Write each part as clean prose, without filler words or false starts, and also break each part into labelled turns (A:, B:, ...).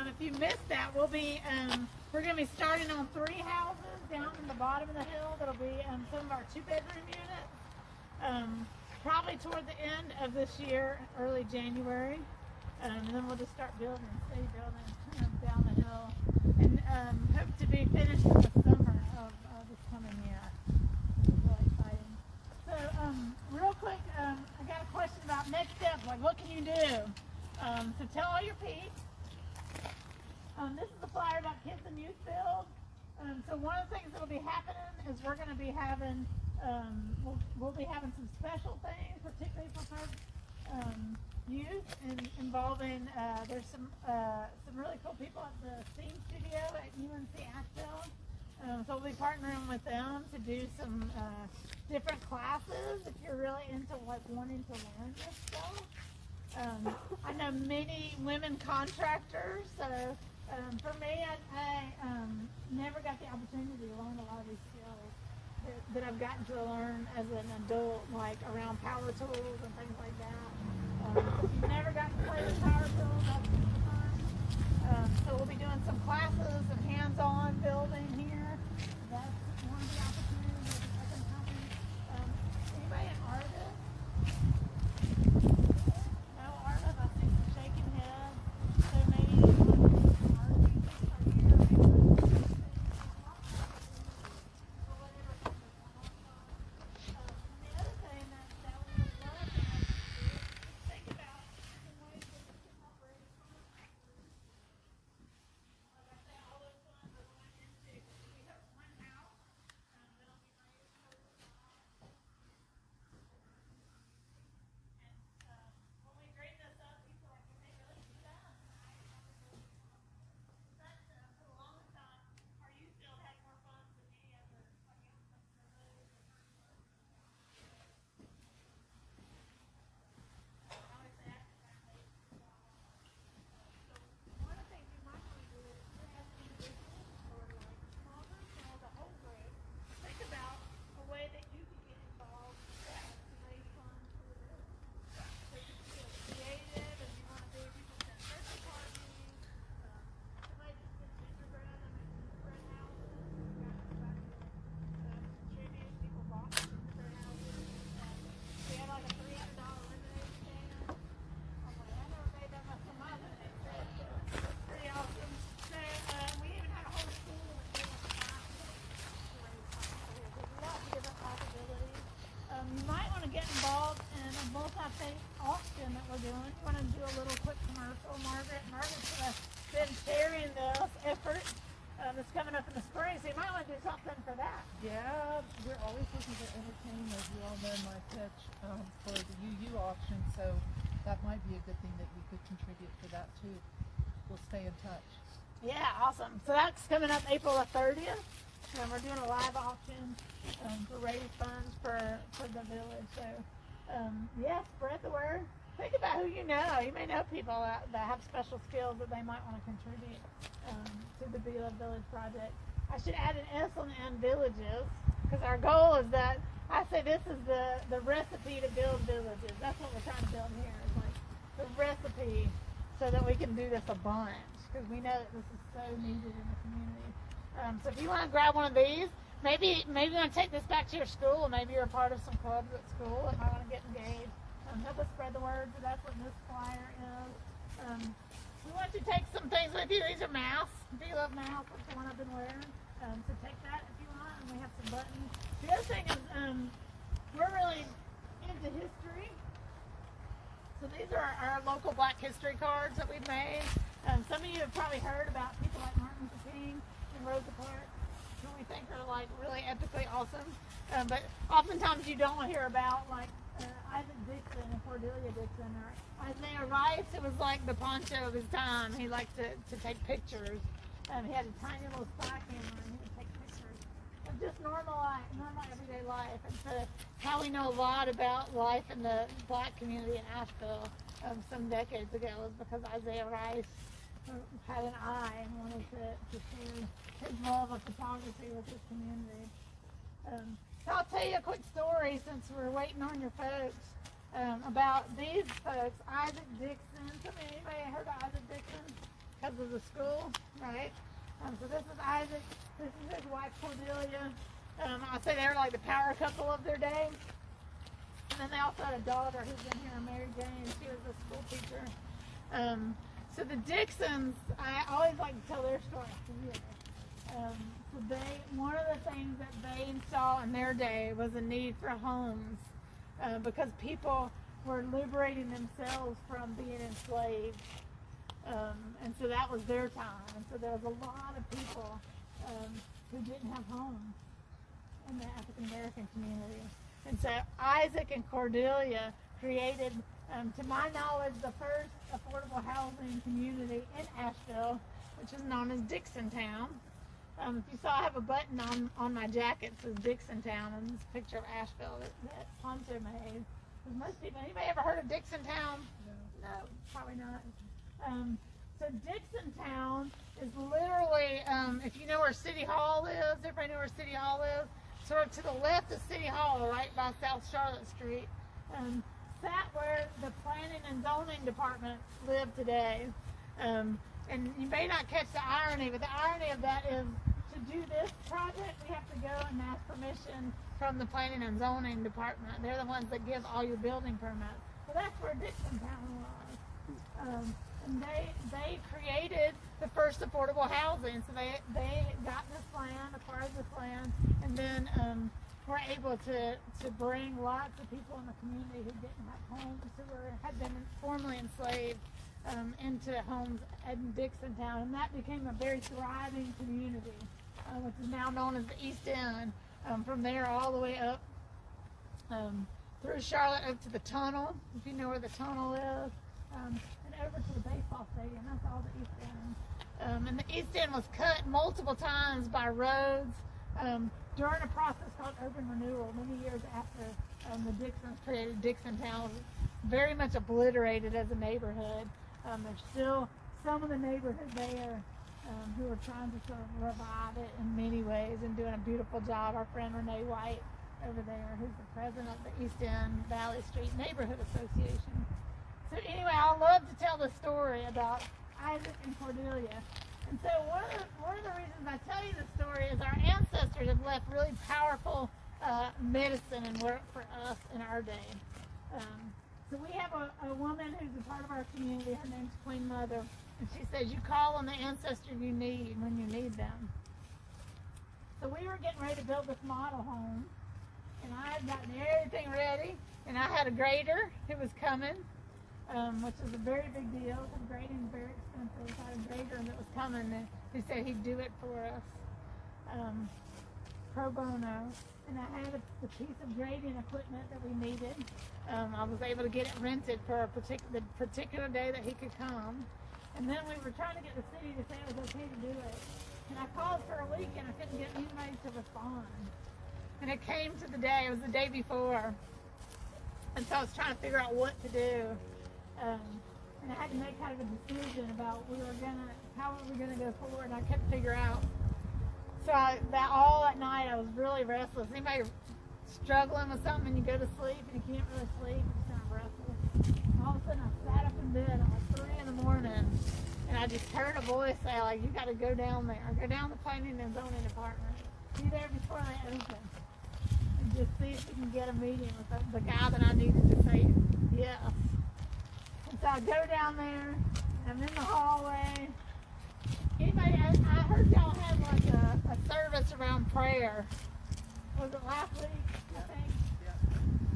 A: if you missed that, we're going to be starting on 3 houses down in the bottom of the hill. That'll be some of our 2-bedroom units. Probably toward the end of this year, early January. And then we'll just start building, stay building down the hill. And hope to be finished in the summer of this coming year. It's really exciting. So real quick, I got a question about next steps. Like, what can you do? So tell all your peeps. This is a flyer about Kids and Youth Build. So one of the things that will be happening is we're going to be having, we'll be having some special things, particularly for folks, youth, involving, there's some really cool people at the Scene Studio at UNC Asheville. So we'll be partnering with them to do some different classes if you're really into wanting to learn this stuff. I know many women contractors, so for me, I never got the opportunity to learn a lot of these skills that I've gotten to learn as an adult, like around power tools and things like that. If you've never gotten to play with power tools, that's super fun. So we'll be doing some classes and hands-on building here. That's one of the opportunities that can happen. Anybody an artist? No artist? I see some shaking heads. So maybe art pieces are here. Or whatever. The other thing that we would love to have you do is think about some ways that you can help raise funds. Like I say, all those funds are going into, we have one house that'll be raised for the and when we grade this up, people are like, okay, really do that? But for the longest time, our youth field had more funds than any other youth facility. I always say active family. So one of the things you might want to do is as individuals or like small groups or as a whole group, think about a way that you can get involved to raise funds for the business. So you can feel creative if you want to do people send birthday parties. Somebody just did gingerbread. I mean, gingerbread houses. We got contribute. People bought gingerbread houses. We had like a $300 lemonade stand. I'm like, I never made that much of my lemonade stand. It's pretty awesome. So we even had a whole school that gave us classes to raise funds for here. There's a lot of different possibilities. You might want to get involved in a multi-faith auction that we're doing. You want to do a little quick commercial. Margaret's been sharing this effort that's coming up in the spring, so you might want to do something for that.
B: Yeah, we're always looking for entertainment, as you all know my pitch for the UU auction, so that might be a good thing that we could contribute to that too. We'll stay in touch.
A: Yeah, awesome. So that's coming up April the 30th. And we're doing a live auction to raise funds for the village. So, yeah, spread the word. Think about who you know. You may know people that have special skills that they might want to contribute to the BeLoved Village project. I should add an S on the end, villages, because our goal is that, I say this is the recipe to build villages. That's what we're trying to build here. It's like the recipe so that we can do this a bunch, because we know that this is so needed in the community. So if you want to grab one of these, maybe you want to take this back to your school, or maybe you're a part of some clubs at school and might want to get engaged. Help us spread the word. So that's what this flyer is. We want you to take some things with you. These are masks. BeLoved masks. That's the one I've been wearing. So take that if you want. And we have some buttons. The other thing is we're really into history. So these are our local Black History cards that we've made. Some of you have probably heard about people like Martin Luther King and Rosa Parks, who we think are like really epically awesome. But oftentimes you don't hear about like Isaac Dixon and Cordelia Dixon or Isaiah Rice. It was like the Poncho of his time. He liked to take pictures. He had a tiny little spy camera and he would take pictures of just normal life, normal everyday life. And so how we know a lot about life in the Black community in Asheville some decades ago was because Isaiah Rice had an eye and wanted to share his love of photography with his community. So I'll tell you a quick story since we're waiting on your folks about these folks. Isaac Dixon. Anybody heard of Isaac Dixon? because of the school, right? So this is Isaac. This is his wife Cordelia. I say they're like the power couple of their day. And then they also had a daughter who's in here, Mary Jane. She was a school teacher. So the Dixons, I always like to tell their story. So one of the things that they saw in their day was a need for homes because people were liberating themselves from being enslaved. And so that was their time. And so there was a lot of people who didn't have homes in the African American community. And so Isaac and Cordelia created, to my knowledge, the first affordable housing community in Asheville, which is known as Dixontown. If you saw, I have a button on my jacket that says Dixontown, and this picture of Asheville that Ponce made. Because most people, anybody ever heard of Dixontown? No, probably not. So Dixontown is literally, if you know where City Hall is, everybody know where City Hall is? Sort of to the left of City Hall, right by South Charlotte Street, sat where the Planning and Zoning Department live today. And you may not catch the irony, but the irony of that is to do this project, we have to go and ask permission from the Planning and Zoning Department. They're the ones that give all your building permits. So that's where Dixontown was. And they created the first affordable housing. So they got this land, acquired this land, and then were able to bring lots of people in the community who didn't have homes, who had been formerly enslaved, into homes in Dixontown. And that became a very thriving community, which is now known as the East End. From there all the way up through Charlotte up to the tunnel, if you know where the tunnel is. And over to the baseball stadium. That's all the East End. And the East End was cut multiple times by roads during a process called urban renewal. Many years after the Dixons created Dixontown, was very much obliterated as a neighborhood. There's still some of the neighborhood there who are trying to sort of revive it in many ways and doing a beautiful job. Our friend Renee White over there, who's the president of the East End Valley Street Neighborhood Association. So anyway, I love to tell the story about Isaac and Cordelia. And so one of the reasons I tell you the story is our ancestors have left really powerful medicine and work for us in our day. So we have a woman who's a part of our community. Her name's Queen Mother. And she says, you call on the ancestor you need when you need them. So we were getting ready to build this model home. And I had gotten everything ready. And I had a grader who was coming. Which is a very big deal. Grading is very expensive. I had a grader that was coming and he said he'd do it for us pro bono. And I had the piece of grading equipment that we needed. I was able to get it rented for the particular day that he could come. And then we were trying to get the city to say it was okay to do it. And I called for a week and I couldn't get anybody to respond. And it came to the day, it was the day before. And so I was trying to figure out what to do. And I had to make kind of a decision about how were we gonna go forward, and I couldn't figure out. So all that night I was really restless. Anybody struggling with something and you go to sleep and you can't really sleep, you're just kind of restless. And all of a sudden I sat up in bed at like 3 in the morning and I just heard a voice say, like, you gotta go down there. Go down the Planning and Zoning Department. Be there before they open. And just see if you can get a meeting with the guy that I needed to say yes. So I go down there, I'm in the hallway. Anybody, I heard y'all had like a service around prayer. Was it last week, I think? Yeah.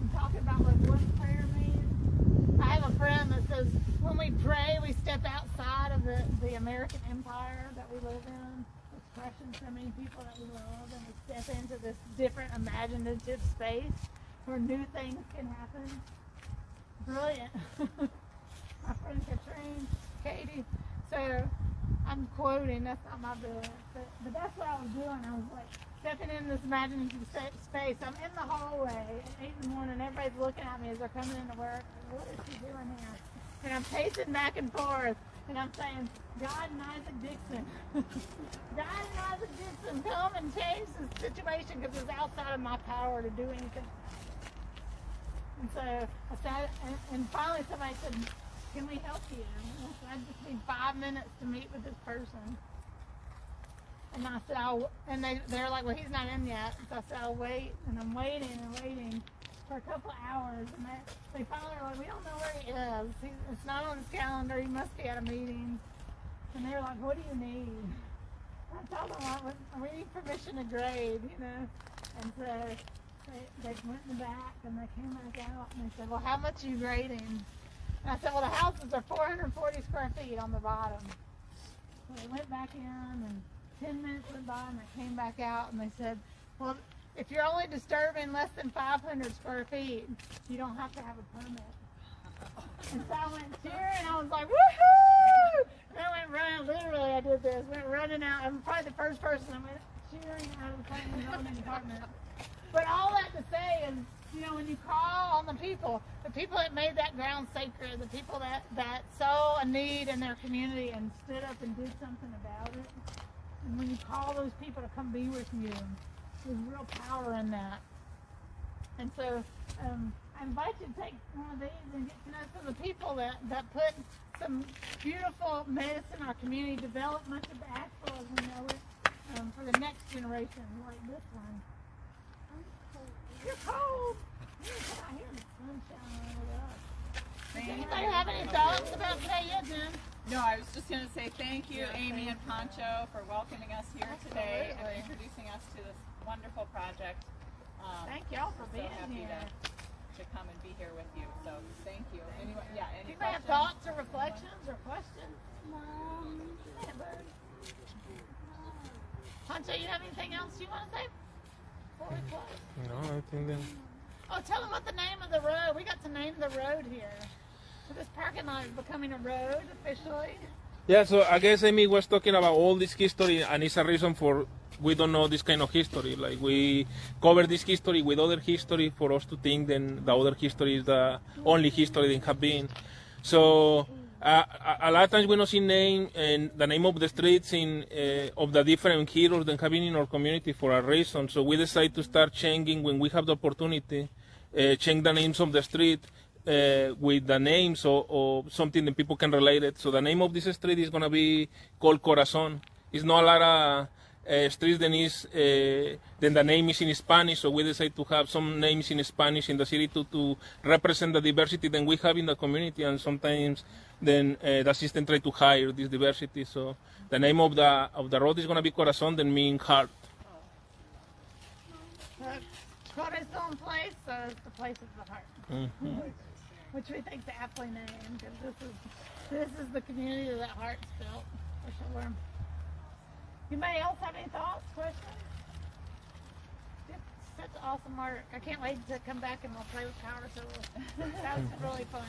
A: I'm talking about like what prayer means. I have a friend that says when we pray, we step outside of the American empire that we live in. It's crushing so many people that we love, and we step into this different imaginative space where new things can happen. Brilliant. My friend Katrine, Katie. So I'm quoting, that's not my book, but that's what I was doing. I was like stepping in this imaginative space. I'm in the hallway at 8 in the morning. Everybody's looking at me as they're coming into work. What is she doing here? And I'm pacing back and forth, and I'm saying, God and Isaac Dixon. God and Isaac Dixon, come and change the situation because it's outside of my power to do anything. And so I said, and finally somebody said, can we help you? And I said, I just need 5 minutes to meet with this person. And I said, and they're like, well, he's not in yet. So I said, I'll wait. And I'm waiting and waiting for a couple hours. And they finally were like, we don't know where he is. It's not on his calendar. He must be at a meeting. And they were like, what do you need? I told them, we need permission to grade, you know. And so they went in the back and they came back out and they said, well, how much are you grading? And I said, well, the houses are 440 square feet on the bottom. So they went back in and 10 minutes went by and they came back out and they said, well, if you're only disturbing less than 500 square feet, you don't have to have a permit. And so I went cheering, I was like, woohoo! And I went running, literally I did this, went running out. I'm probably the first person I went cheering out of the planning and zoning department. But all that to say is, you know, when you call on the people that made that ground sacred, the people that saw a need in their community and stood up and did something about it, and when you call those people to come be with you, there's real power in that. And so I invite you to take one of these and get to know some of the people that put some beautiful mess in our community, develop much of Asheville as we know it, for the next generation, like this one. You're cold. You're out here in the sunshine with us. Does anybody have any thoughts about today yet, Jen?
C: No, I was just going to say thank you, Amy and Pancho, for welcoming us here today and introducing us to this wonderful project.
A: Thank y'all for being
C: happy
A: here.
C: to come and be here with you. So thank you. Anyway, any
A: Do you have thoughts or reflections or questions? Pancho, you have anything else you want to say before we close?
D: No, I think that...
A: Oh, tell them what the name of the road. We got to name the road here. So this parking lot is becoming a road officially.
D: Yeah, so I guess Amy was talking about all this history, and it's a reason for we don't know this kind of history. Like, we cover this history with other history for us to think then the other history is the only history that have been. So a lot of times we don't see name and the name of the streets of the different heroes that have been in our community for a reason. So we decide to start changing when we have the opportunity, change the names of the street with the names or something that people can relate it. So the name of this street is going to be called Corazon. It's not a lot of streets then the name is in Spanish, so we decided to have some names in Spanish in the city to represent the diversity that we have in the community, and sometimes then the system try to hide this diversity. So the name of the road is going to be Corazon, that means heart.
A: Corazon Place, so it's the place of the heart.
D: Mm-hmm.
A: Which we think is aptly named, because this is the community that heart's built, for sure. Anybody else have any thoughts, questions? It's such awesome work. I can't wait to come back and we'll play with power tools. That was really fun.